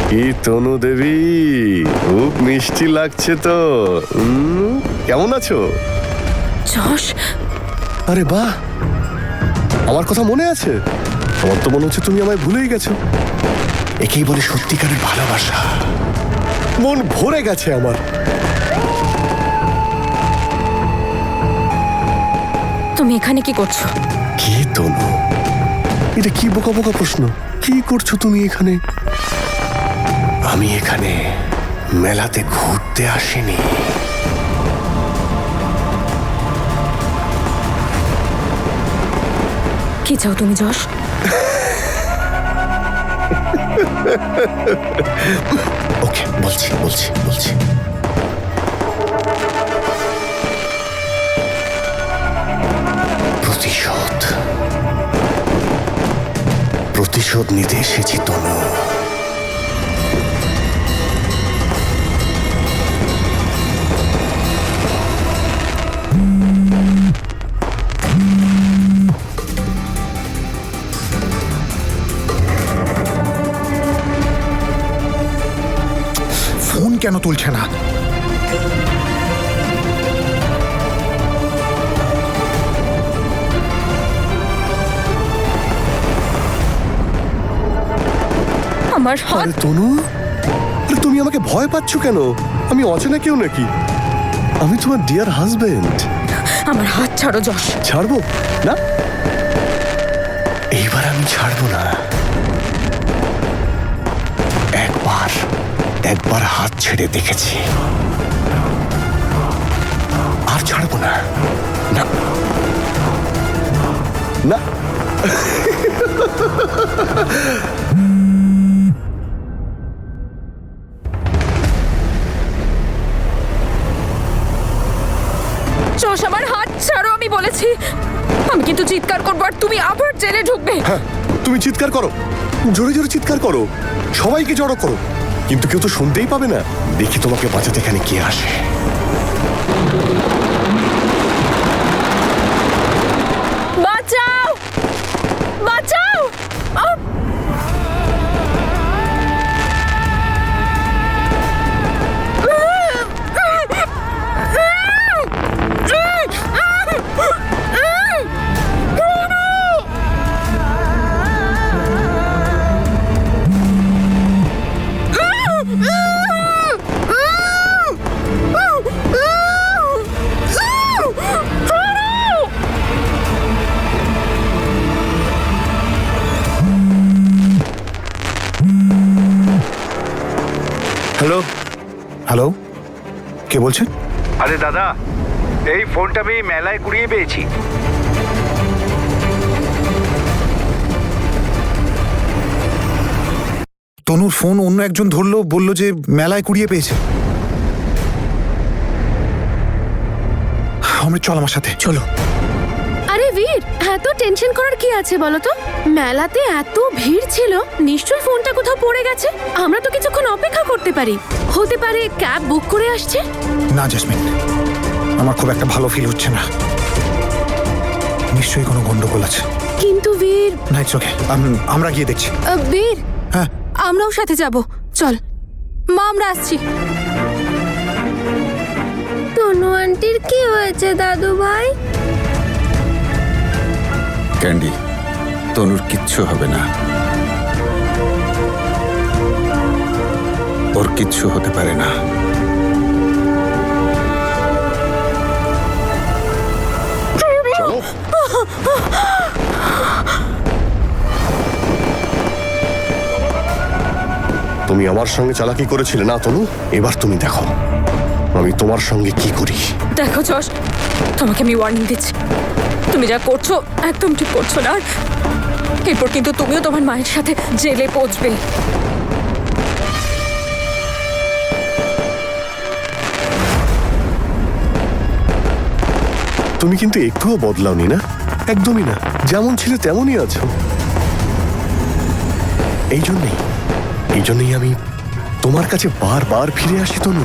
কি তনু দেবী, খুব মিষ্টি লাগছে তো। কেমন আছো? যশ, আরে বাহ, আমার কথা মনে আছে? আমার তো মনে হচ্ছে তুমি আমায় ভুলেই গেছো। একেই বলে সত্যিকারের ভালোবাসা। মন ভরে গেছে আমার। তুমি এখানে কি করছো? কি তনু, এটা কি বোকা বোকা প্রশ্ন? কি করছো তুমি এখানে? আমি এখানে মেলাতে ঘুরতে আসিনি। কি চাও তুমি যশ? ওকে, বলছি বলছি বলছি। প্রতিশোধ প্রতিশোধ নিতে এসেছি তনু। ফোন কেন তুলছে না? আমার হাত। আরে তনু, আরে তুমি আমাকে ভয় পাচ্ছ কেন? আমি অচেনা কেউ নাকি? আমি তোমার ডিয়ার হাজবেন্ড। আমার হাত ছাড়ো যশ। ছাড়বো না, এইবার আমি ছাড়বো না। একবার হাত ছেড়ে দেখেছি, আর ছাড়বো না। না না। যশ, আমার হাত ছাড়ো, আমি বলেছি। আমি কিন্তু চিৎকার করবো আর তুমি আবার জেলে ঢুকবে। হ্যাঁ, তুমি চিৎকার করো, জোরে জোরে চিৎকার করো, সবাইকে জড়ো করো, কিন্তু কেউ তো শুনতেই পাবে না। দেখি তোমাকে বাঁচাতে এখানে কে আসে। বাঁচাও, বাঁচাও। আহ! হ্যালো হ্যালো, কে বলছেন? আরে দাদা, এই ফোনটা আমি মেলায় কুড়িয়ে পেয়েছি। তনুর ফোন অন্য একজন ধরলো, বলল যে মেলায় কুড়িয়ে পেয়েছে। অমৃত, চল আমার সাথে। চলো। আরে বীর, এত টেনশন করার কি আছে বলো তো? মেলাতে এত ভিড় ছিল, নিশ্চয়ই ফোনটা কোথাও পড়ে গেছে। আমরা তো কিছুক্ষণ অপেক্ষা করতে পারি। হতে পারে ক্যাব বুক করে আসছে। না জেসমিন, আমার খুব একটা ভালো ফিল হচ্ছে না। নিশ্চয়ই কোনো গন্ডগোল আছে। কিন্তু বীর, না, ইটস ওকে, আমরা গিয়ে দেখছি। বীর, হ্যাঁ, আমরাও সাথে যাব। চল মা, আমরা আসছি। তনু আন্টির কি হয়েছে দাদু ভাই? ক্যান্ডি, তনুর কিচ্ছু হবে না। ওর কিচ্ছু হতে পারে না। চলো। তুমি আমার সঙ্গে চালাকি করেছিলে না তনু? এবার তুমি দেখো আমি তোমার সঙ্গে কি করি। দেখো যশ, তোমাকে আমি ওয়ার্নিং দিচ্ছি। তুমি যা করছো একদম ঠিক করছো না। আর এরপর কিন্তু তুমিও তোমার মায়ের সাথে জেলে পৌঁছবে। তুমি কিন্তু একটুও বদলাওনি না, একদমই না। যেমন ছিলে তেমনই আছো। এই জন্যই আমি তোমার কাছে বারবার ফিরে আসি তনু।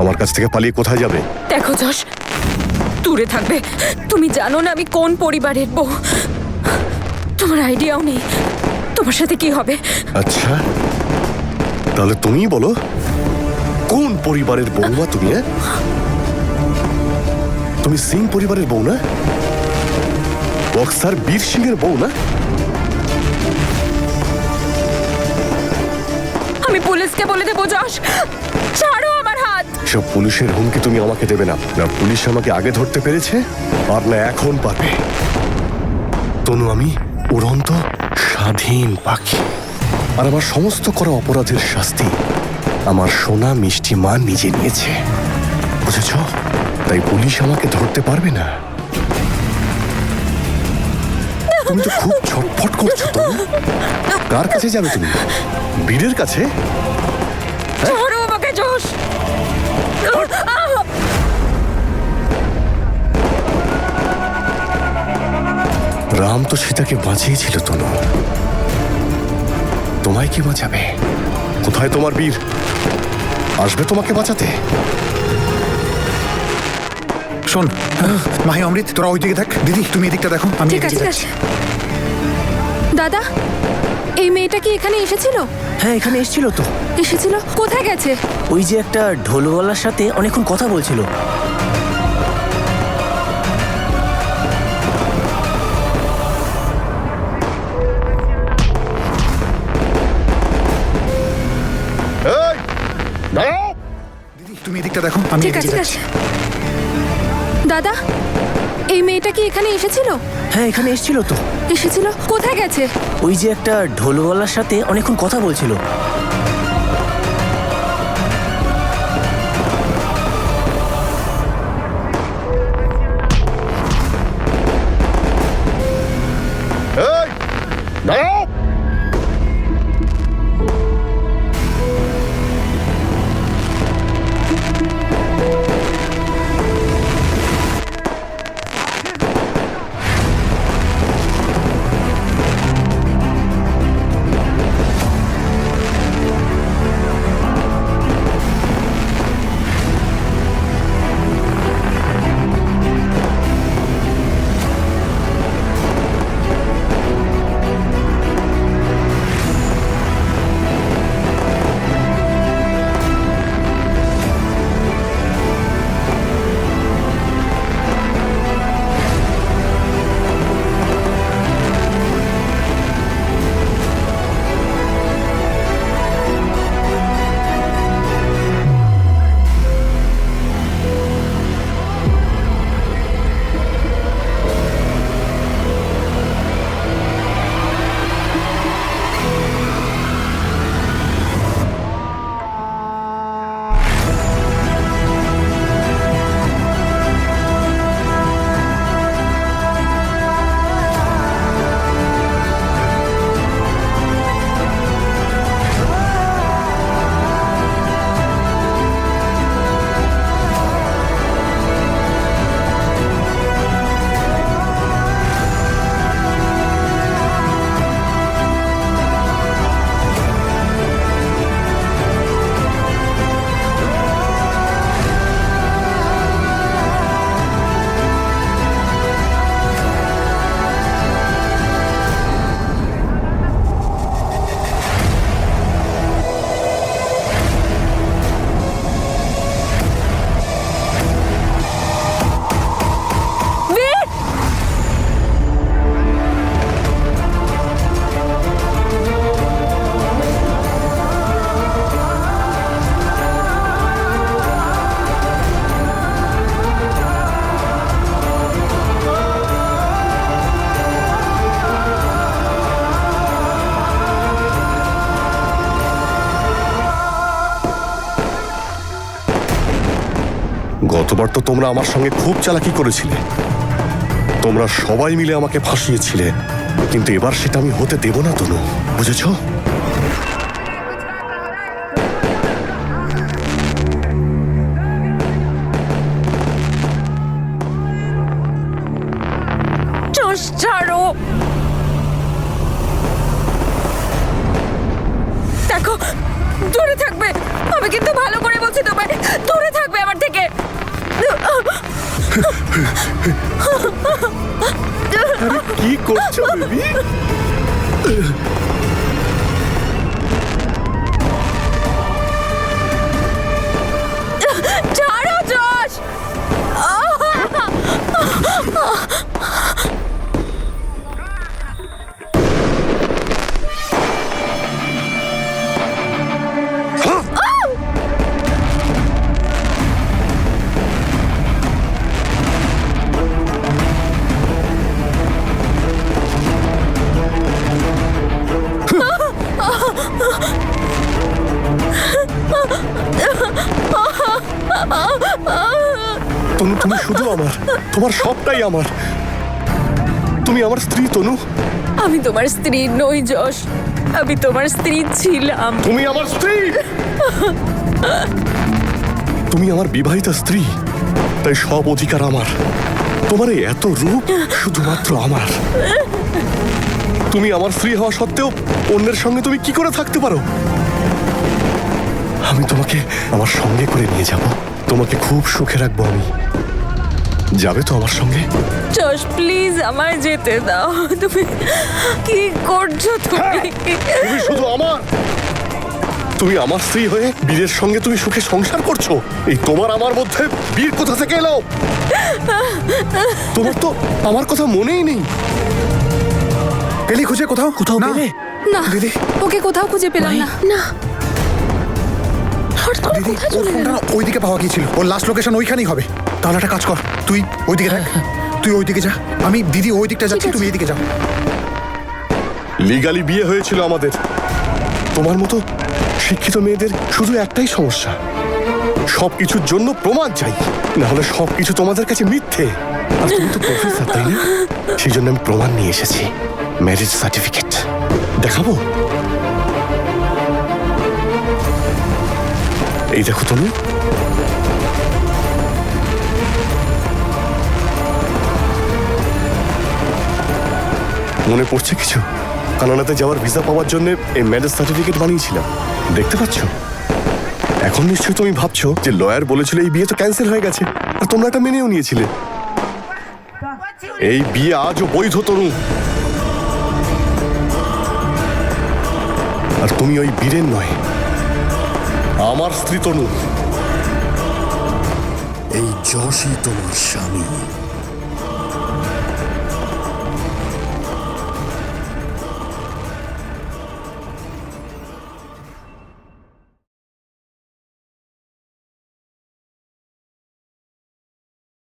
আমার কাছ থেকে পালিয়ে কোথায় যাবে? দেখো যশ, দূরে থাকবে। তুমি জানো না আমি কোন পরিবারের বউ। তোমার আইডিয়াও নেই তোমার সাথে কি হবে। আচ্ছা, তাহলে তুমিই বলো কোন পরিবারের বউমা তুমি? তুমি সিং পরিবারের বউ না? বক্সার বীর সিং এর বউ না? আমি পুলিশকে বলে দেবো। যশ, ছাড়ো আমার হাত। সব পুলিশের হুমকি তুমি আমাকে দেবে না। না পুলিশ আমাকে আগে ধরতে পেরেছে, আর না এখন পাবে। তনু, আমি উড়ন্ত স্বাধীন পাখি, আর আমার সমস্ত করা অপরাধের শাস্তি আমার সোনা মিষ্টি মা নিজে নিয়েছে, বুঝেছ? তাই পুলিশ আমাকে ধরতে পারবে না। তুমি তো খুব ছটফট করছো। তনু, কার কাছে যাবে তুমি? বীরের কাছে? ছাড়ো আমাকে যশ। রাম তো সীতাকে বাঁচিয়েছিল তনু, তোমায় কি বাঁচাবে? কোথায় তোমার বীর? আসবে তোমাকে বাঁচাতে? শোন, মাহি অমৃত, তোরা ওই দিকে থাক। দিদি, তুমি এদিকটা দেখো, আমি ঠিক আছে, এদিকে ঠিক যাচ্ছি। আছে। দাদা, এই মেয়েটা কি এখানে এসেছিল? হ্যাঁ, এখানে এসেছিল তো। এসেছিল? কোথায় গেছে? ওই যে একটা ঢোলওয়ালার সাথে অনেকক্ষণ কথা বলছিল। এই, দাঁড়াও! দিদি, তুমি এদিকটা দেখো, আমি ঠিক আছে, এদিকে ঠিক যাচ্ছি। আছে। দাদা, এই মেয়েটা কি এখানে এসেছিল? হ্যাঁ, এখানে এসেছিল তো। এসেছিল? কোথায় গেছে? ওই যে একটা ঢোলওয়ালার সাথে অনেকক্ষণ কথা বলছিল। এই, দাঁড়াও! গতবার তো তোমরা আমার সঙ্গে খুব চালাকি করেছিলে, তোমরা সবাই মিলে আমাকে ফাঁসিয়েছিলে, কিন্তু এবার সেটা আমি হতে দেব না তনু, বুঝেছো? যশ, ছাড়ো। দেখো, দূরে থাকবে। আমি কিন্তু ভালো করে বলছি তোমায়, দূরে থাকবে আমার থেকে। আরে কি করছো বেবি? ছাড়ো যশ। তনু, তুমি শুধু আমার, তোমার সবটাই আমার। তুমি আমার স্ত্রী তনু। আমি তোমার স্ত্রী নই যশ, আমি তোমার স্ত্রী ছিলাম। তুমি আমার স্ত্রী। তুমি আমার বিবাহিতা স্ত্রী, তাই সব অধিকার আমার। তোমার এই এত রূপ শুধুমাত্র আমার। তুমি আমার স্ত্রী হওয়া সত্ত্বেও অন্যের সঙ্গে তুমি কি করে থাকতে পারো? আমি তোমাকে আমার সঙ্গে করে নিয়ে যাব, তোমাকে খুব সুখে রাখবো আমি। যাবে তো আমার সঙ্গে? যশ প্লিজ আমায় যেতে দাও। তুমি কি করছো তুমি? তুমি শুধু আমার। তুমি আমার স্ত্রী হয়ে বীরের সঙ্গে তুমি সুখে সংসার করছো। এই তোমার আমার মধ্যে বীর কোথা থেকে এলো? তোমার তো আমার কথা মনেই নেই। পেলি খুঁজে কোথাও কোথাও না। পেলে? না দিদি ওকে কোথাও খুঁজে পেলাম না। না হঠাৎ করে দিদি কোথায় ওর চলে গেল? ফোনটা ওইদিকে পাওয়া গিয়েছিল, ওর লাস্ট লোকেশন ওইখানেই হবে। তাহলে একটা কাজ কর, তুই ওইদিকে থাক, তুই ওইদিকে যা, আমি দিদি ওই দিকটা যাচ্ছি, তুমি এইদিকে যাও। লিগালি বিয়ে হয়েছিল আমাদের। তোমার মতো শিক্ষিত মেয়েদের শুধু একটাই সমস্যা, সবকিছুর জন্য প্রমাণ চাই, না হলে সবকিছু তোমাদের কাছে মিথ্যে। আর তুমি তো প্রফেসর, তাই না? সেই জন্য আমি প্রমাণ নিয়ে এসেছি, ম্যারেজ সার্টিফিকেট। দেখাবো? এই দেখো তনু, মনে পড়ছে কিছু? কানাডাতে যাওয়ার ভিসা পাওয়ার জন্য এই ম্যারেজ সার্টিফিকেট বানিয়েছিলাম, দেখতে পাচ্ছ? এখন নিশ্চয়ই তুমি ভাবছো যে লয়ার বলেছিল এই বিয়ে তো ক্যান্সেল হয়ে গেছে, আর তোমরা এটা মেনেও নিয়েছিলে। এই বিয়ে আজও বৈধ তনু। আর তুমি ওই বীরের নয়, আমার স্ত্রী তনু। এই যশই তোমার স্বামী।